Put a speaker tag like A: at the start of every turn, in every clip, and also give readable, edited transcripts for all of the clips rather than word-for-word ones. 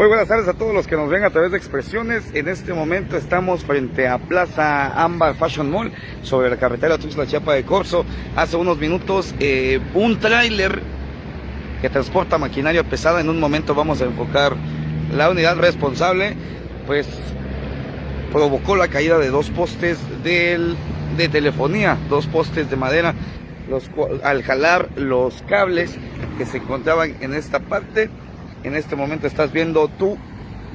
A: Muy buenas tardes a todos los que nos ven a través de Expresiones. En este momento estamos frente a Plaza Ámbar Fashion Mall, sobre la carretera Tuxtla-Chiapa de Corzo. Hace unos minutos un tráiler que transporta maquinaria pesada. En un momento vamos a enfocar la unidad responsable, pues provocó la caída de dos postes de telefonía, dos postes de madera, al jalar los cables que se encontraban en esta parte. En este momento estás viendo tú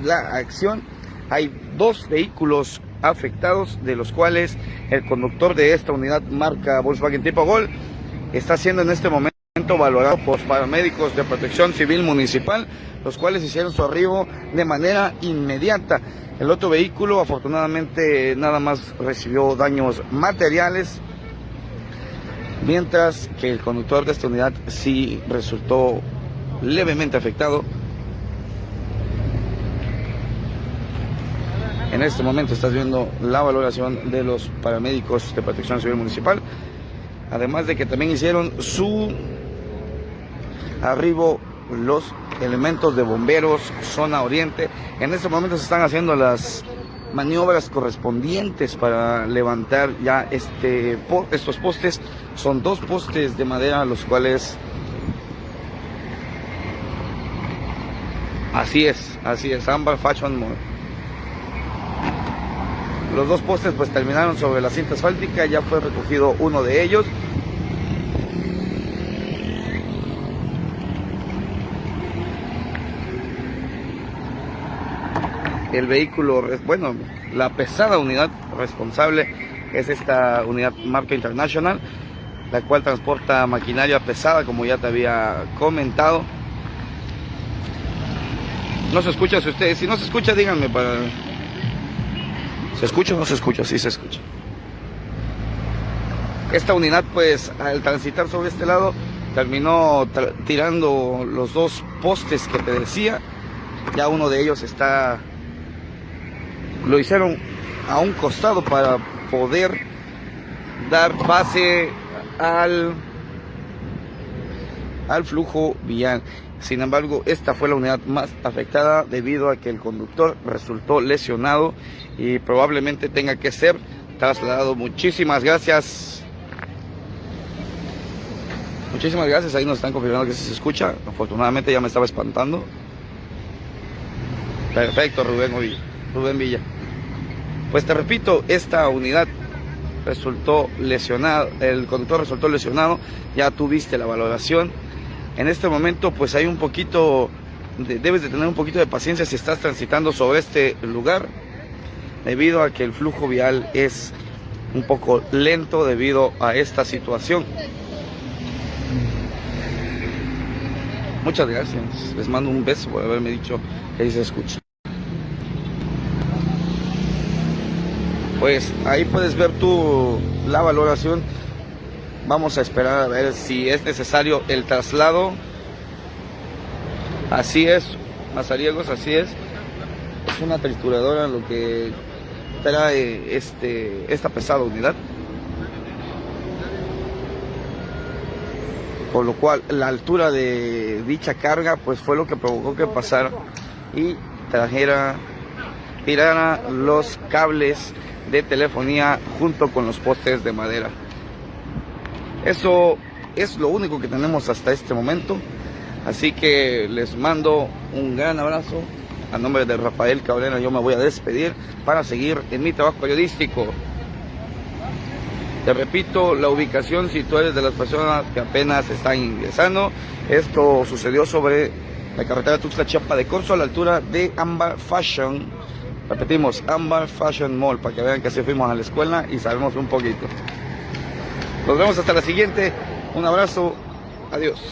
A: la acción. Hay dos vehículos afectados, de los cuales el conductor de esta unidad marca Volkswagen tipo Gol está siendo en este momento valorado por paramédicos de Protección Civil Municipal, los cuales hicieron su arribo de manera inmediata. El otro vehículo afortunadamente nada más recibió daños materiales, mientras que el conductor de esta unidad sí resultó levemente afectado. En este momento estás viendo la valoración de los paramédicos de Protección Civil Municipal, además de que también hicieron su arribo los elementos de bomberos zona oriente. En este momento se están haciendo las maniobras correspondientes para levantar ya estos postes. Son dos postes de madera, los cuales así es, Ámbar Fashion Mall. Los dos postes pues terminaron sobre la cinta asfáltica, ya fue recogido uno de ellos. El vehículo, bueno, la pesada unidad responsable es esta unidad marca International, la cual transporta maquinaria pesada, como ya te había comentado. No se escucha, si no se escucha, díganme para... ¿Se escucha o no se escucha? Sí se escucha. Esta unidad pues al transitar sobre este lado terminó tirando los dos postes que te decía. Ya uno de ellos lo hicieron a un costado para poder dar base al flujo vial. Sin embargo, esta fue la unidad más afectada debido a que el conductor resultó lesionado y probablemente tenga que ser trasladado. Muchísimas gracias. Muchísimas gracias. Ahí nos están confirmando que se escucha. Afortunadamente ya me estaba espantando. Perfecto, Rubén Villa. Pues te repito, esta unidad resultó lesionada, el conductor resultó lesionado. Ya tuviste la valoración. En este momento pues hay un poquito, debes de tener un poquito de paciencia si estás transitando sobre este lugar, debido a que el flujo vial es un poco lento debido a esta situación. Muchas gracias, les mando un beso por haberme dicho que ahí se escucha. Pues ahí puedes ver tú la valoración. Vamos a esperar a ver si es necesario el traslado. Así es, Mazariegos, así es. Es una trituradora lo que trae esta pesada unidad. Por lo cual la altura de dicha carga pues fue lo que provocó que pasara y tirara los cables de telefonía junto con los postes de madera. Eso es lo único que tenemos hasta este momento. Así que les mando un gran abrazo. A nombre de Rafael Cabrera yo me voy a despedir para seguir en mi trabajo periodístico. Te repito, la ubicación, si tú eres de las personas que apenas están ingresando, esto sucedió sobre la carretera Tuxtla-Chiapa de Corzo, a la altura de Ámbar Fashion. Repetimos, Ámbar Fashion Mall, para que vean que así fuimos a la escuela y sabemos un poquito. Nos vemos hasta la siguiente. Un abrazo. Adiós.